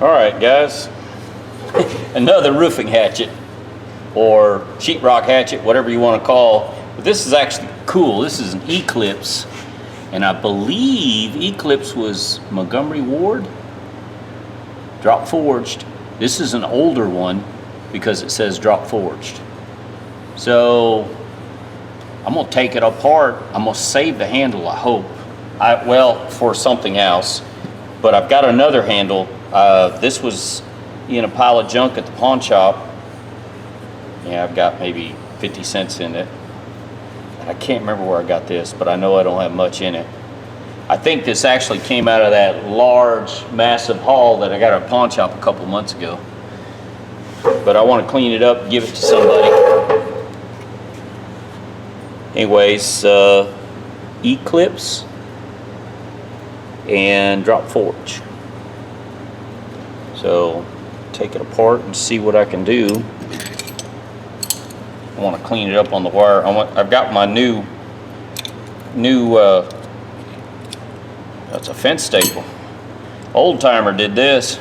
Alright guys, another roofing hatchet or sheetrock hatchet, whatever you want to call. But this is actually cool. This is an Eclipse, and I believe Eclipse was Montgomery Ward, drop forged. This is an older one because it says drop forged. So I'm gonna take it apart. I'm gonna save the handle, I hope. Well, for something else, but I've got another handle. This was in a pile of junk at the pawn shop. Yeah, I've got maybe 50 cents in it. And I can't remember where I got this, but I know I don't have much in it. I think this actually came out of that large, massive haul that I got at a pawn shop a couple months ago. But I want to clean it up, give it to somebody. Anyways, Eclipse and drop forge. So take it apart and see what I can do. I want to clean it up on the wire. I've got my new that's a fence staple. Old timer did this.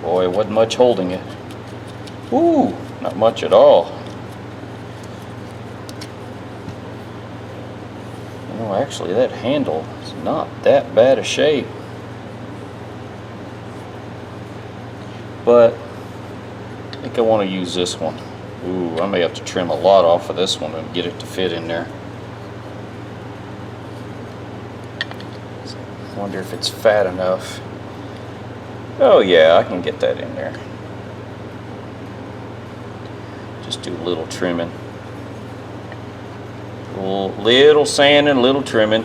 Boy, it wasn't much holding it. Ooh, not much at all. No, actually that handle is not that bad a shape. But I think I want to use this one. Ooh, I may have to trim a lot off of this one and get it to fit in there. I wonder if it's fat enough. Oh yeah, I can get that in there. Just do a little trimming. Little sanding, little trimming.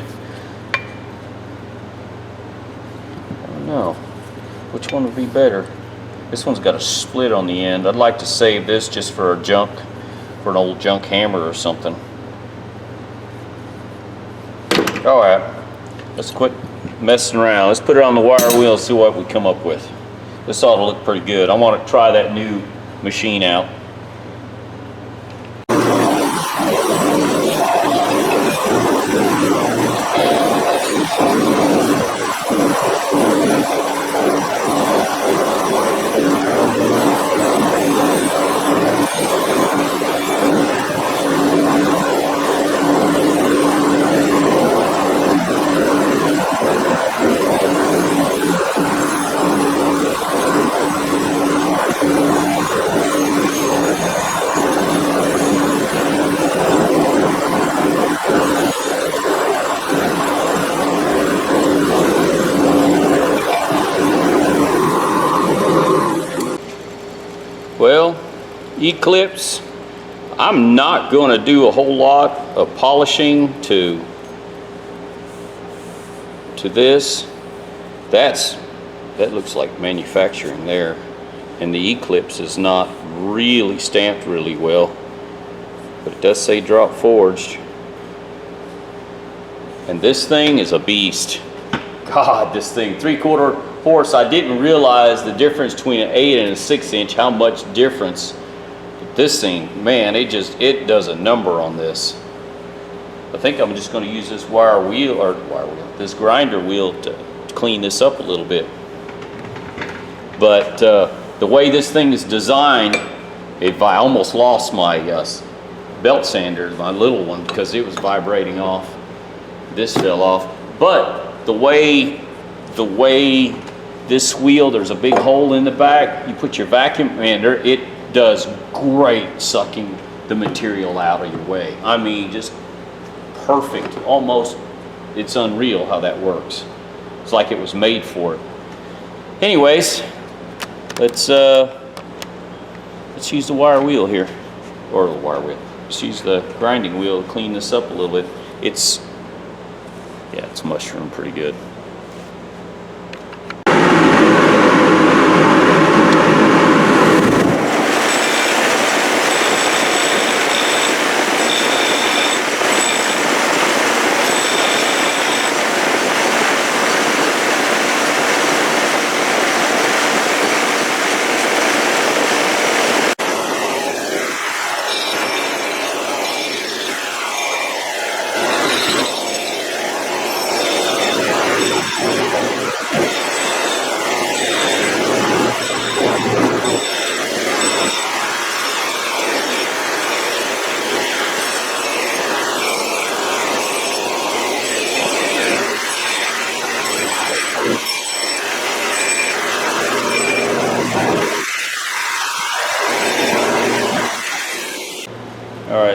I don't know. Which one would be better? This one's got a split on the end. I'd like to save this just for a junk, for an old junk hammer or something. Alright, let's quit messing around. Let's put it on the wire wheel and see what we come up with. This ought to look pretty good. I want to try that new machine out. Well, Eclipse, I'm not going to do a whole lot of polishing to this. That looks like manufacturing there, and the Eclipse is not really stamped really well, but it does say drop forged. And this thing is a beast. God, this thing, 3/4 horse. I didn't realize the difference between an 8 and a 6-inch, how much difference. But this thing, man, it does a number on this. I think I'm just going to use this this grinder wheel to clean this up a little bit. But the way this thing is designed, I almost lost my belt sander, my little one, because it was vibrating off. This fell off. But the way this wheel, there's a big hole in the back. You put your vacuum under, it does great sucking the material out of your way. I mean, just perfect. Almost, it's unreal how that works. It's like it was made for it. Anyways, let's use the wire wheel here, or the wire wheel. Let's use the grinding wheel to clean this up a little bit. It's mushroomed pretty good.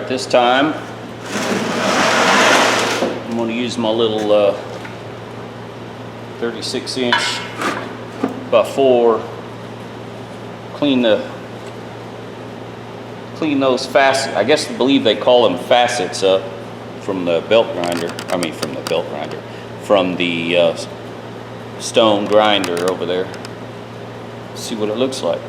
right, this time I'm going to use my little 36-inch by 4. Clean those facets. I guess I believe they call them facets up from the belt grinder. From the stone grinder over there. See what it looks like.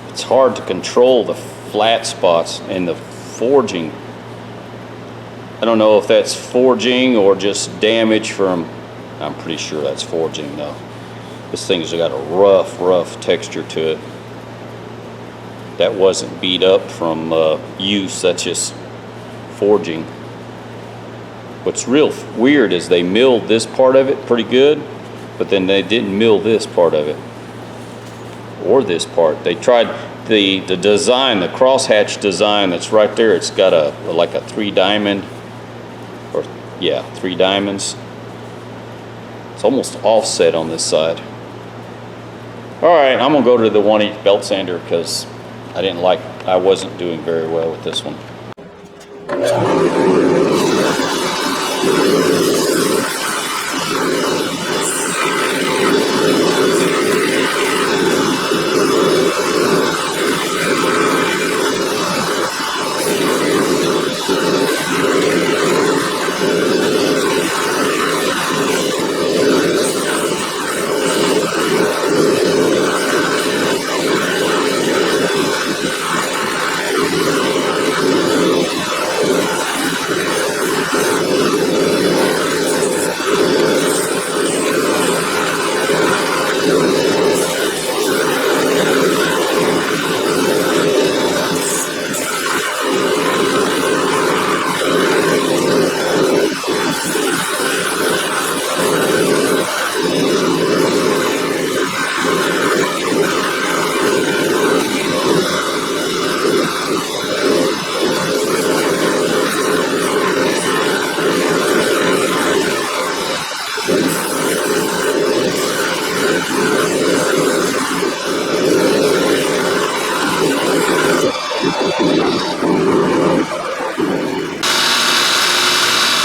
It's hard to control the flat spots in the forging. I don't know if that's forging or just damage from, I'm pretty sure that's forging though. This thing's got a rough texture to it. That wasn't beat up from use, that's just forging. What's real weird is they milled this part of it pretty good, but then they didn't mill this part of it. Or this part. They tried the design, the crosshatch design that's right there. It's got like a 3 diamond, or yeah, 3 diamonds. It's almost offset on this side. All right, I'm gonna go to the 1/8 belt sander because I wasn't doing very well with this one.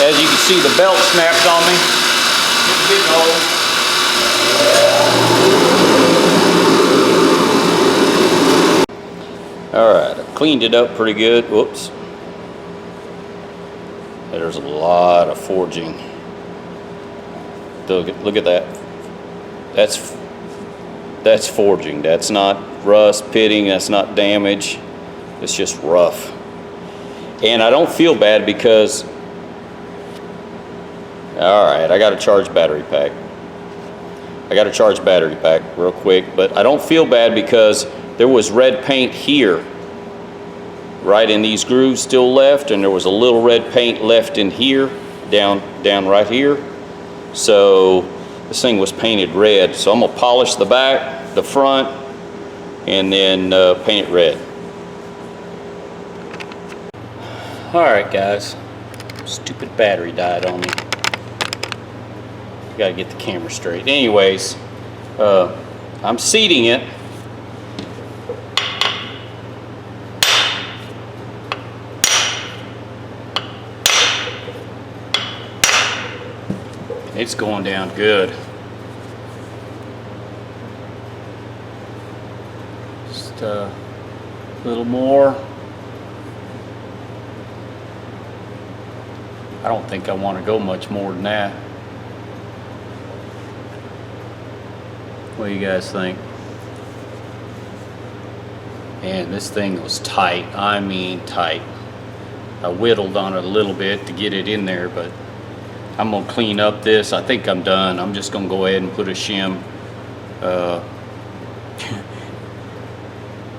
As you can see, the belt snapped on me. It's getting old. Alright, I cleaned it up pretty good. Whoops. There's a lot of forging. Look at that. That's forging. That's not rust, pitting, that's not damage. It's just rough. And I don't feel bad because, alright, I got to charge battery pack. Real quick, but I don't feel bad because there was red paint here, right in these grooves still left, and there was a little red paint left in here, down right here. So this thing was painted red. So I'm gonna polish the back, the front, and then paint it red. All right, guys. Stupid battery died on me. Got to get the camera straight. Anyways, I'm seating it. It's going down good. Just a little more. I don't think I want to go much more than that. What do you guys think? Man, this thing was tight. I mean tight. I whittled on it a little bit to get it in there, but I'm gonna clean up this. I think I'm done. I'm just gonna go ahead and put a shim.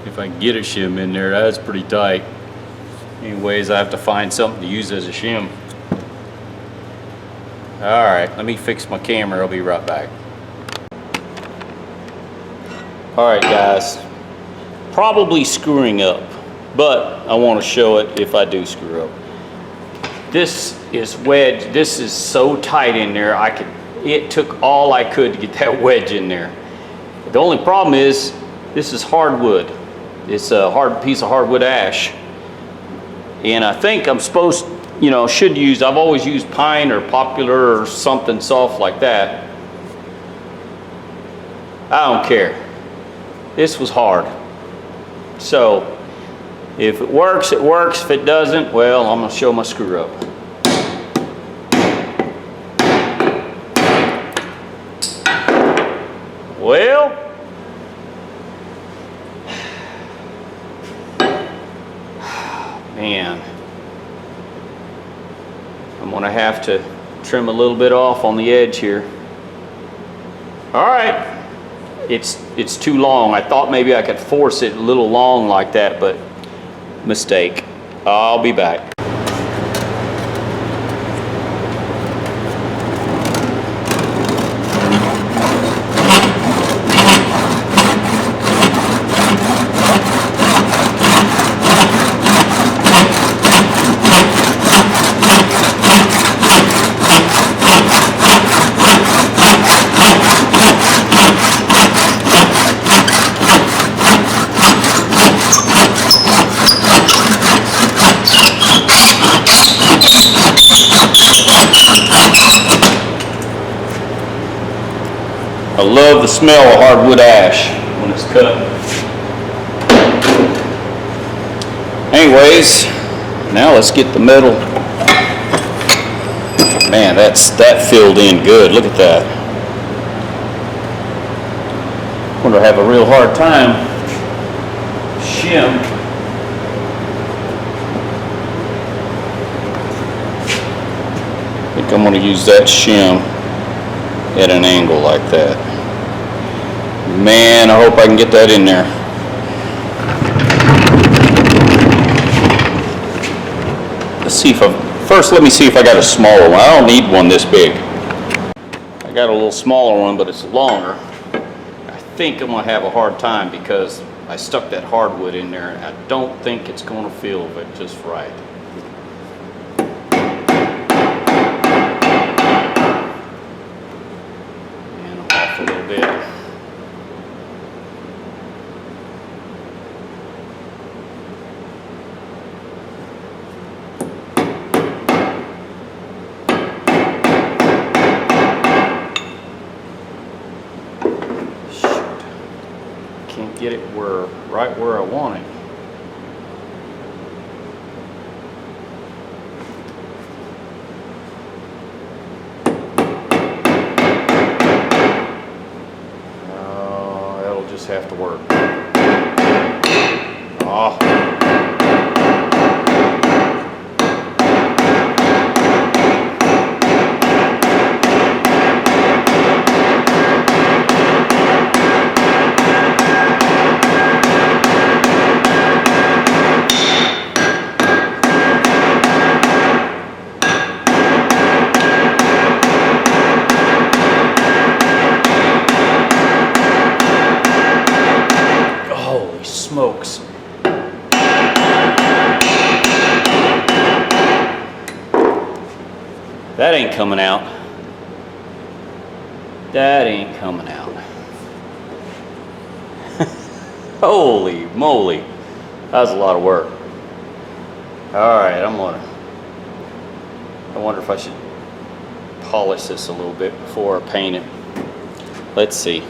If I can get a shim in there, that's pretty tight. Anyways, I have to find something to use as a shim. All right, let me fix my camera. I'll be right back. All right, guys. Probably screwing up, but I want to show it if I do screw up. This is wedge. This is so tight in there. It took all I could to get that wedge in there. The only problem is this is hardwood. It's a hard piece of hardwood ash, and I think I'm supposed, should use. I've always used pine or poplar or something soft like that. I don't care. This was hard. So if it works, it works. If it doesn't, well, I'm going to show my screw up. Well, man, I'm going to have to trim a little bit off on the edge here. All right. It's too long. I thought maybe I could force it a little long like that, but mistake. I'll be back. I love the smell of hardwood ash when it's cut. Anyways, now let's get the metal. Man, that filled in good. Look at that. I'm going to have a real hard time shim. I think I'm going to use that shim at an angle like that. Man, I hope I can get that in there. Let's see if first let me see if I got a smaller one. I don't need one this big. I got a little smaller one, but it's longer. I think I'm gonna have a hard time because I stuck that hardwood in there and I don't think it's gonna feel it just right. A little bit. Shoot. Can't get it right where I want it. Have to work. Oh. Smokes. That ain't coming out. That ain't coming out. Holy moly. That was a lot of work. Alright, I wonder if I should polish this a little bit before I paint it. Let's see.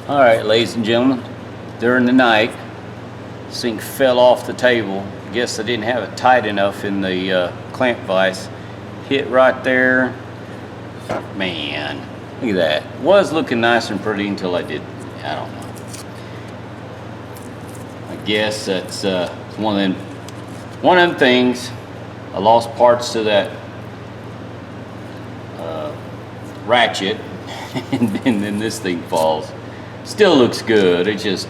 All right, ladies and gentlemen, during the night, sink fell off the table. I guess I didn't have it tight enough in the clamp vise. Hit right there. Man, look at that. Was looking nice and pretty until I did. I don't know. I guess that's one of them things. I lost parts to that ratchet, and then this thing falls. Still looks good. It's just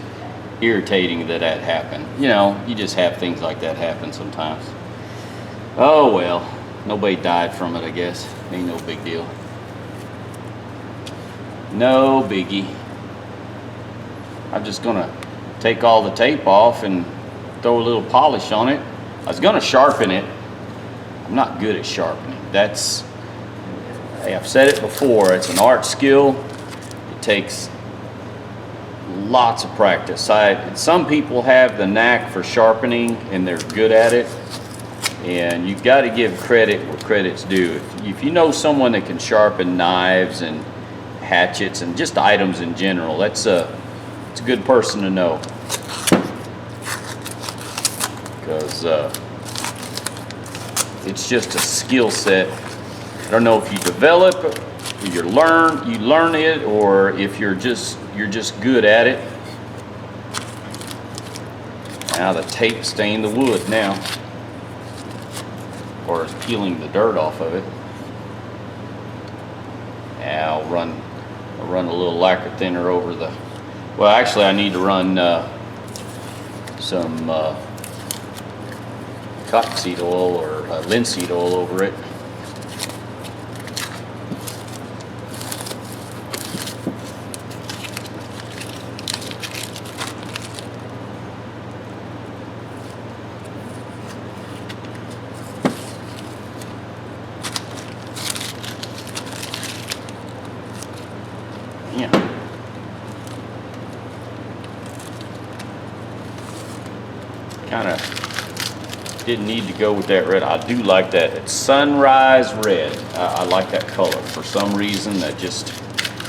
irritating that happened. You know, you just have things like that happen sometimes. Oh well, nobody died from it, I guess. Ain't no big deal. No biggie. I'm just gonna take all the tape off and throw a little polish on it. I was gonna sharpen it. I'm not good at sharpening. Hey, I've said it before, it's an art skill. It takes lots of practice. Some people have the knack for sharpening and they're good at it, and you've got to give credit where credit's due. If you know someone that can sharpen knives and hatchets and just items in general, it's a good person to know, because it's just a skill set. I don't know if you develop, you learn it, or if you're just good at it. Now the tape stained the wood now, or is peeling the dirt off of it. Now I'll run a little lacquer thinner over the. Well, actually, I need to run some cottonseed oil or linseed oil over it. Yeah. Kind of didn't need to go with that red. I do like that. It's sunrise red. I like that color for some reason. That just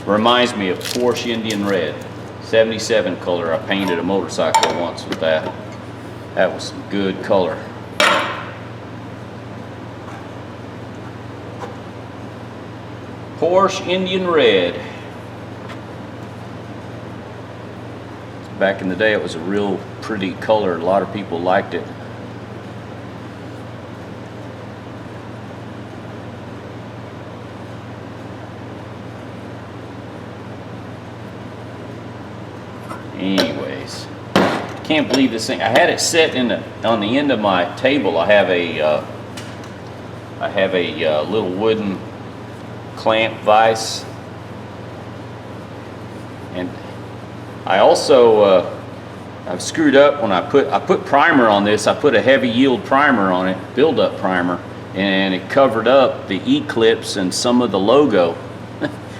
reminds me of Porsche Indian Red. 77 color. I painted a motorcycle once with that. That was some good color. Porsche Indian Red. Back in the day, it was a real pretty color. A lot of people liked it. Anyways, can't believe this thing. I had it set on the end of my table. I have a little wooden clamp vise, and I also I've screwed up when I put primer on this. I put a heavy yield primer on it, build-up primer, and it covered up the Eclipse and some of the logo.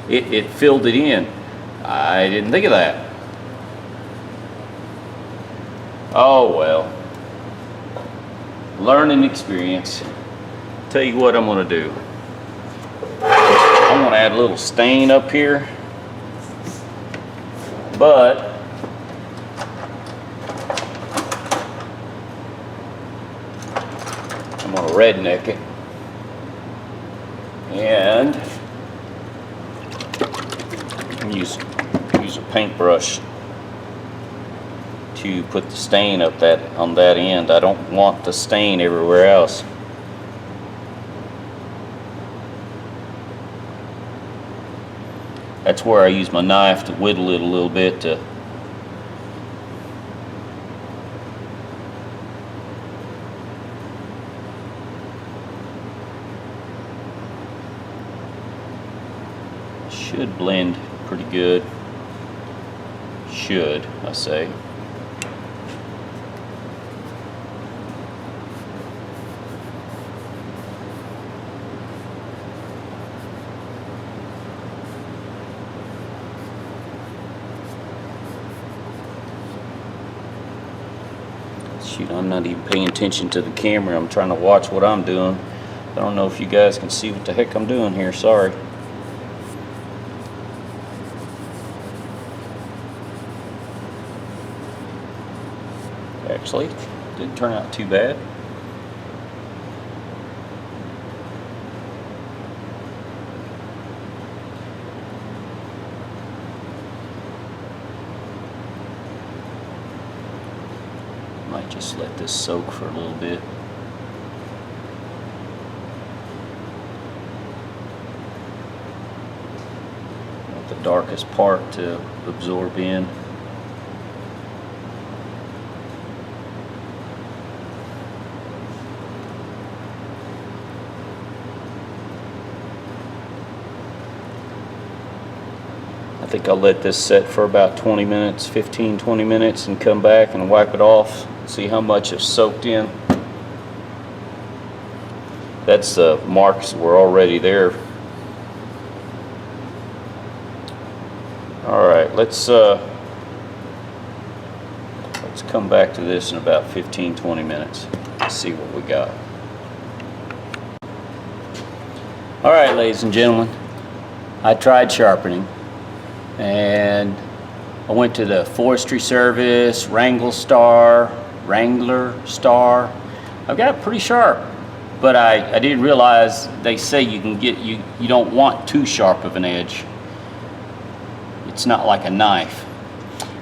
It filled it in. I didn't think of that. Oh well. Learning experience. Tell you what I'm going to do. I'm going to add a little stain up here, but I'm going to redneck it and use a paintbrush to put the stain up on that end. I don't want the stain everywhere else. That's where I use my knife to whittle it a little bit to should blend pretty good. Should, I say. Shoot, I'm not even paying attention to the camera. I'm trying to watch what I'm doing. I don't know if you guys can see what the heck I'm doing here. Sorry. Actually, didn't turn out too bad. Might just let this soak for a little bit. Want the darkest part to absorb in. I think I'll let this set for about 20 minutes, 15-20 minutes, and come back and wipe it off, see how much it's soaked in. That's the marks were already there. All right, let's come back to this in about 15-20 minutes. Let's see what we got. All right, ladies and gentlemen, I tried sharpening. And I went to the Forestry Service, Wrangler Star. I've got it pretty sharp, but I didn't realize they say you can get you don't want too sharp of an edge. It's not like a knife.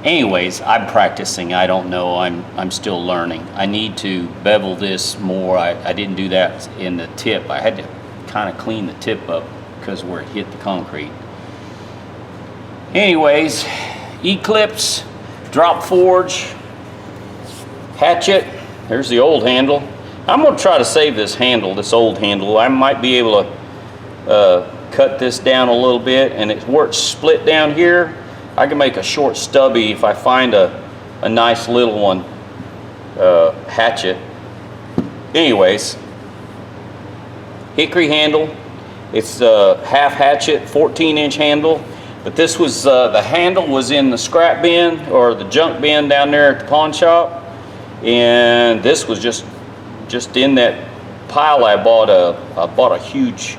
Anyways, I'm practicing. I don't know. I'm still learning. I need to bevel this more. I didn't do that in the tip. I had to kind of clean the tip up because where it hit the concrete. Anyways, Eclipse, drop forge, hatchet. There's the old handle. I'm going to try to save this handle, this old handle. I might be able to cut this down a little bit, and where it's split down here, I can make a short stubby if I find a nice little one, hatchet. Anyways, hickory handle. It's a half hatchet, 14-inch handle. But this was, the handle was in the scrap bin or the junk bin down there at the pawn shop. And this was just in that pile. I bought a huge,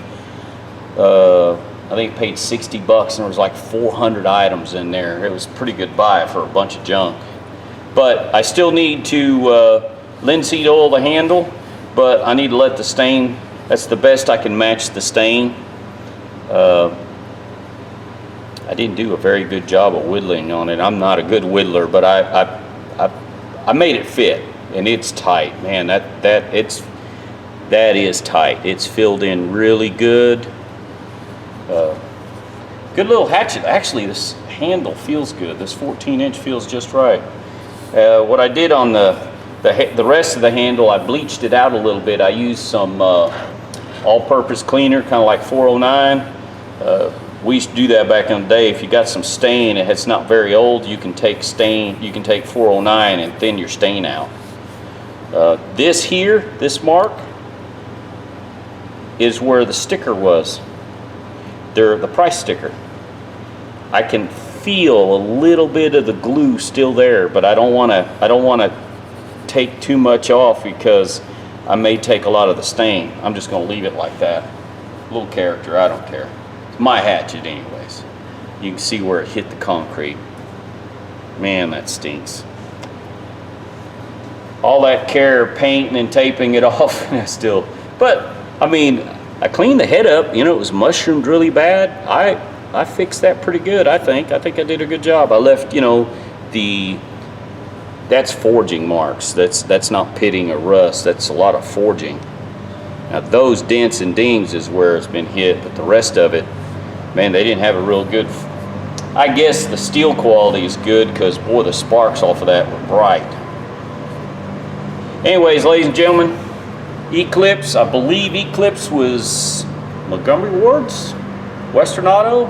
I think I paid 60 bucks and there was like 400 items in there. It was a pretty good buy for a bunch of junk. But I still need to linseed oil the handle, but I need to let the stain, that's the best I can match the stain. I didn't do a very good job of whittling on it. I'm not a good whittler, but I made it fit, and it's tight, man. That is tight. It's filled in really good. Good little hatchet. Actually, this handle feels good. This 14-inch feels just right. What I did on the rest of the handle, I bleached it out a little bit. I used some all-purpose cleaner, kind of like 409. We used to do that back in the day. If you got some stain and it's not very old, you can take 409 and thin your stain out. This here, this mark, is where the sticker was. The price sticker. I can feel a little bit of the glue still there, but I don't want to take too much off because I may take a lot of the stain. I'm just going to leave it like that. Little character, I don't care. It's my hatchet anyways. You can see where it hit the concrete. Man, that stinks. All that care painting and taping it off, and I still, but I mean, I cleaned the head up. You know, it was mushroomed really bad. I fixed that pretty good, I think. I think I did a good job. I left, you know, that's forging marks. That's not pitting or rust. That's a lot of forging. Now those dents and dings is where it's been hit, but the rest of it, man, they didn't have a real good, I guess the steel quality is good because, boy, the sparks off of that were bright. Anyways, ladies and gentlemen, Eclipse, I believe Eclipse was Montgomery Wards, Western Auto.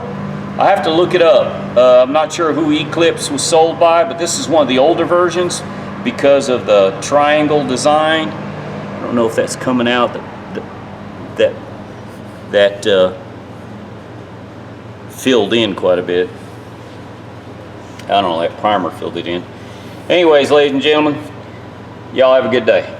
I have to look it up. I'm not sure who Eclipse was sold by, but this is one of the older versions because of the triangle design. I don't know if that's coming out. That filled in quite a bit. I don't know, that primer filled it in. Anyways, ladies and gentlemen, y'all have a good day.